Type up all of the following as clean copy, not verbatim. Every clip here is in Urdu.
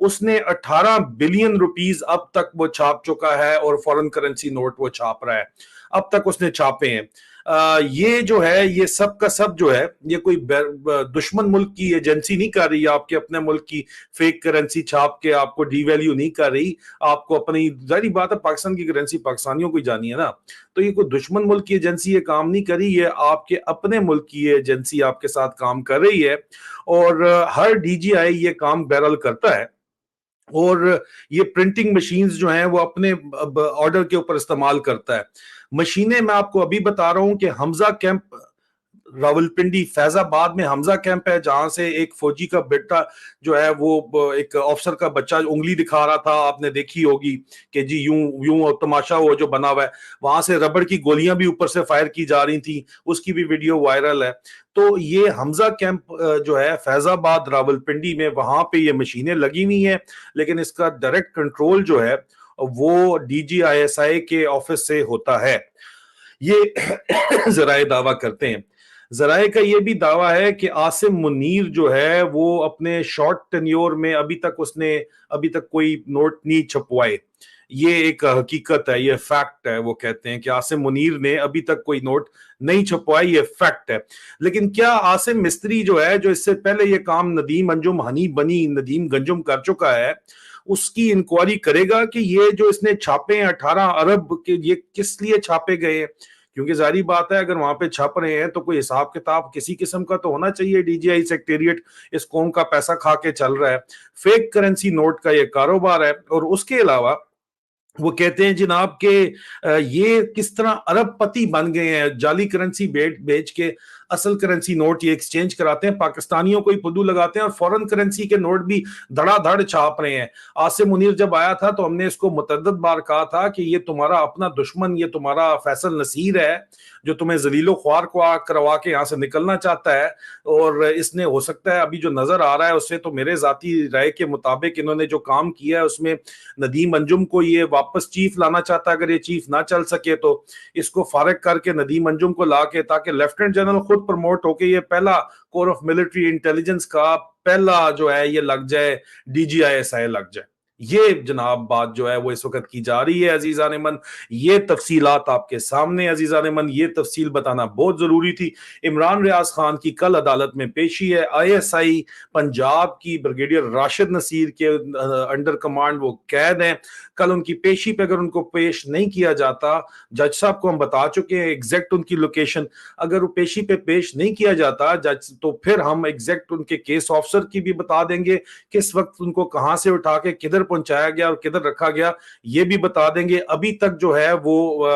اس نے 18 بلین روپیز اب تک وہ چھاپ چکا ہے اور فورن کرنسی نوٹ وہ چھاپ رہا ہے، اب تک اس نے چھاپے ہیں۔ یہ جو ہے یہ سب کا سب جو ہے یہ کوئی دشمن ملک کی ایجنسی نہیں کر رہی، آپ کے اپنے ملک کی فیک کرنسی چھاپ کے آپ کو ڈی ویلیو نہیں کر رہی، آپ کو اپنی ظاہری بات ہے پاکستان کی کرنسی پاکستانیوں کو ہی جانی ہے نا، تو یہ کوئی دشمن ملک کی ایجنسی یہ کام نہیں کر رہی، یہ آپ کے اپنے ملک کی ایجنسی آپ کے ساتھ کام کر رہی ہے، اور ہر ڈی جی آئی یہ کام بہرحال کرتا ہے، اور یہ پرنٹنگ مشینز جو ہیں وہ اپنے آرڈر کے اوپر استعمال کرتا ہے۔ مشینیں میں آپ کو ابھی بتا رہا ہوں کہ حمزہ کیمپ راولپنڈی فیض آباد میں حمزہ کیمپ ہے، جہاں سے ایک فوجی کا بیٹا جو ہے وہ ایک افسر کا بچہ انگلی دکھا رہا تھا، آپ نے دیکھی ہوگی کہ جی یوں یوں تماشا وہ جو بنا ہوا ہے، وہاں سے ربڑ کی گولیاں بھی اوپر سے فائر کی جا رہی تھیں، اس کی بھی ویڈیو وائرل ہے۔ تو یہ حمزہ کیمپ جو ہے فیض آباد راولپنڈی میں، وہاں پہ یہ مشینیں لگی ہوئی ہیں، لیکن اس کا ڈائریکٹ کنٹرول جو ہے وہ D G I S I کے آفس سے ہوتا ہے، یہ ذرائع دعویٰ کرتے ہیں۔ ذرائع کا یہ بھی دعویٰ ہے کہ عاصم منیر جو ہے وہ اپنے شارٹ ٹینیور میں ابھی تک کوئی نوٹ نہیں چھپوائے، یہ ایک حقیقت ہے، یہ فیکٹ ہے، وہ کہتے ہیں کہ عاصم منیر نے ابھی تک کوئی نوٹ نہیں چھپوائے، یہ فیکٹ ہے۔ لیکن کیا عاصم مستری جو ہے، جو اس سے پہلے یہ کام ندیم انجم ہنی بنی ندیم گنجم کر چکا ہے، اس کی انکوائری کرے گا کہ یہ جو اس نے چھاپے ہیں 18 ارب کے، یہ کس لیے چھاپے گئے ہیں؟ کیونکہ ظاہری بات ہے اگر وہاں پہ چھپ رہے ہیں تو کوئی حساب کتاب کسی قسم کا تو ہونا چاہیے، ڈی جی آئی سیکریٹریٹ اس قوم کا پیسہ کھا کے چل رہا ہے، فیک کرنسی نوٹ کا یہ کاروبار ہے۔ اور اس کے علاوہ وہ کہتے ہیں جناب کہ یہ کس طرح ارب پتی بن گئے ہیں، جعلی کرنسی بیچ کے اصل کرنسی نوٹ یہ ایکسچینج کراتے ہیں، پاکستانیوں کو ہی پدو لگاتے ہیں، اور فورن کرنسی کے نوٹ بھی دھڑا دھڑ چھاپ رہے ہیں۔ عاصم منیر جب آیا تھا تو ہم نے اس کو متعدد بار کہا تھا کہ یہ تمہارا اپنا دشمن، یہ تمہارا فیصل نصیر ہے جو تمہیں ذلیل و خوار کو کروا کے یہاں سے نکلنا چاہتا ہے، اور اس نے ہو سکتا ہے ابھی جو نظر آ رہا ہے اس سے، تو میرے ذاتی رائے کے مطابق انہوں نے جو کام کیا ہے اس میں ندیم انجم کو یہ واپس چیف لانا چاہتا ہے، اگر یہ چیف نہ چل سکے تو اس کو فارغ کر کے ندیم انجم کو لا کے، تاکہ لیفٹیننٹ جنرل خود پروموٹ ہو کے یہ پہلا کور آف ملٹری انٹیلیجنس کا پہلا جو ہے یہ لگ جائے، D G I S I لگ جائے۔ یہ جناب بات جو ہے وہ اس وقت کی جا رہی ہے عزیزان من، یہ تفصیلات آپ کے سامنے عزیزان من، یہ تفصیل بتانا بہت ضروری تھی۔ عمران ریاض خان کی کل عدالت میں پیشی ہے، آئی ایس آئی پنجاب کی بریگیڈیئر راشد نصیر کے انڈر کمانڈ وہ قید ہیں، کل ان کی پیشی پہ اگر ان کو پیش نہیں کیا جاتا، جج صاحب کو ہم بتا چکے ہیں ایگزیکٹ ان کی لوکیشن، اگر وہ پیشی پہ پیش نہیں کیا جاتا جج، تو پھر ہم ایگزیکٹ ان کے کیس آفسر کی بھی بتا دیں گے، کس وقت ان کو کہاں سے اٹھا کے کدھر پہنچایا گیا اور کدھر رکھا گیا، یہ بھی بتا دیں گے۔ ابھی تک جو ہے وہ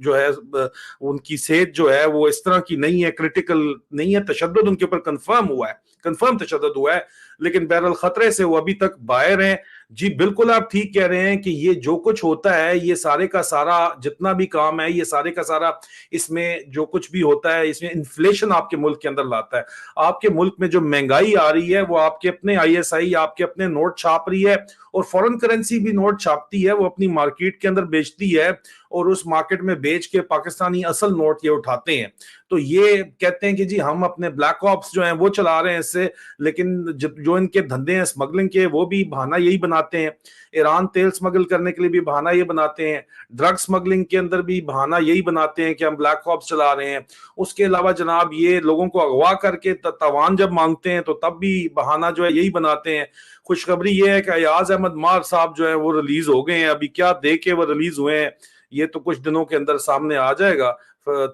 جو ہے ان کی صحت جو ہے وہ اس طرح کی نہیں ہے، کریٹیکل نہیں ہے، تشدد ان کے اوپر کنفرم ہوا ہے، کنفرم تشدد ہوا ہے، لیکن بہرحال خطرے سے وہ ابھی تک باہر ہیں۔ جی بالکل آپ ٹھیک کہہ رہے ہیں کہ یہ جو کچھ ہوتا ہے، یہ سارے کا سارا جتنا بھی کام ہے، یہ سارے کا سارا اس میں جو کچھ بھی ہوتا ہے، اس میں انفلیشن آپ کے ملک کے اندر لاتا ہے۔ آپ کے ملک میں جو مہنگائی آ رہی ہے وہ آپ کے اپنے آئی ایس آئی آپ کے اپنے نوٹ چھاپ رہی ہے، اور فورن کرنسی بھی نوٹ چھاپتی ہے، وہ اپنی مارکیٹ کے اندر بیچتی ہے، اور اس مارکیٹ میں بیچ کے پاکستانی اصل نوٹ یہ اٹھاتے ہیں۔ تو یہ کہتے ہیں کہ جی ہم اپنے بلیک آپس جو ہیں وہ چلا رہے ہیں اس سے، لیکن جو ان کے دھندے ہیں اسمگلنگ کے، وہ بھی بہانہ یہی بناتے ہیں، ایران تیل اسمگل کرنے کے لیے بھی بہانہ یہ بناتے ہیں، ڈرگ اسمگلنگ کے اندر بھی بہانہ یہی بناتے ہیں کہ ہم بلیک آپس چلا رہے ہیں۔ اس کے علاوہ جناب یہ لوگوں کو اغوا کر کے تاوان جب مانگتے ہیں تو تب بھی بہانہ جو ہے یہی بناتے ہیں۔ خوشخبری یہ ہے کہ ایاز احمد مار صاحب جو ہیں وہ ریلیز ہو گئے ہیں، ابھی کیا دے کے وہ ریلیز ہوئے ہیں یہ تو کچھ دنوں کے اندر سامنے آ جائے گا۔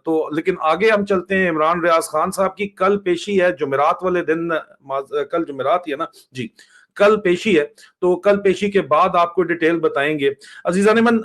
تو لیکن آگے ہم چلتے ہیں، عمران ریاض خان صاحب کی کل پیشی ہے، جمعرات والے دن، کل جمعرات ہی ہے نا جی، کل پیشی ہے، تو کل پیشی کے بعد آپ کو ڈیٹیل بتائیں گے۔ عزیزان من،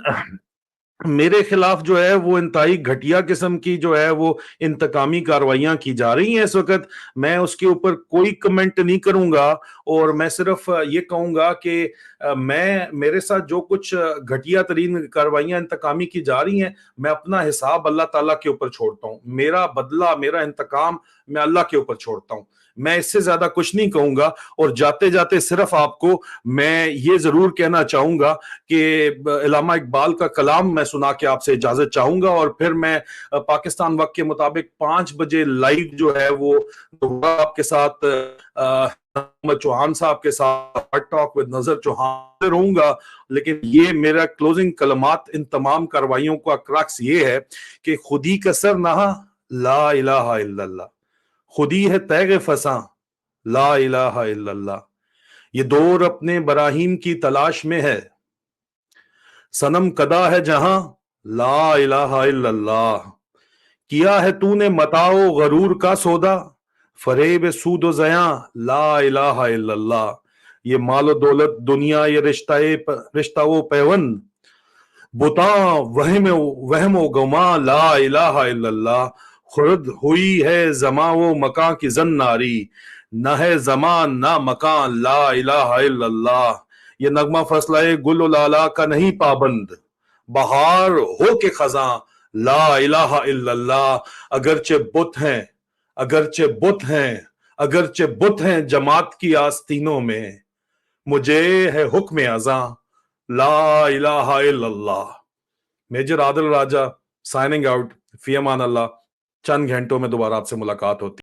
میرے خلاف جو ہے وہ انتہائی گھٹیا قسم کی جو ہے وہ انتقامی کارروائیاں کی جا رہی ہیں اس وقت، میں اس کے اوپر کوئی کمنٹ نہیں کروں گا، اور میں صرف یہ کہوں گا کہ میرے ساتھ جو کچھ گھٹیا ترین کارروائیاں انتقامی کی جا رہی ہیں، میں اپنا حساب اللہ تعالیٰ کے اوپر چھوڑتا ہوں، میرا بدلہ، میرا انتقام میں اللہ کے اوپر چھوڑتا ہوں، میں اس سے زیادہ کچھ نہیں کہوں گا۔ اور جاتے جاتے صرف آپ کو میں یہ ضرور کہنا چاہوں گا کہ علامہ اقبال کا کلام میں سنا کے آپ سے اجازت چاہوں گا، اور پھر میں پاکستان وقت کے مطابق 5 بجے لائیو جو ہے وہ آپ کے ساتھ محمد چوہان صاحب کے ساتھ ٹاک ود نظر چوہان رہوں گا، لیکن یہ میرا کلوزنگ کلمات ان تمام کاروائیوں کا کراکس یہ ہے کہ خودی کا سر نہا لا الہ الا اللہ، خودی ہے تیغ فساں لا الہ الا اللہ، یہ دور اپنے براہیم کی تلاش میں ہے، صنم کدا ہے جہاں لا الہ الا اللہ، کیا ہے تو نے متاع و غرور کا سودا، فریب سود و زیاں لا الہ الا اللہ، یہ مال و دولت دنیا یہ رشتہ و پیون، بتاں وہم و گماں لا الہ الا اللہ، خرد ہوئی ہے زماں و مکاں کی زن ناری، نہ ہے زمان نہ مکان لا الہ الا اللہ، یہ نغمہ فصلہ گل و لالا کا نہیں پابند، بہار ہو کے خزاں لا الہ الا اللہ، اگرچہ بت ہیں جماعت کی آستینوں میں، مجھے ہے حکم ازاں لا الہ الا اللہ۔ میجر عادل راجہ سائننگ آؤٹ، فی امان اللہ، چند گھنٹوں میں دوبارہ آپ سے ملاقات ہوتی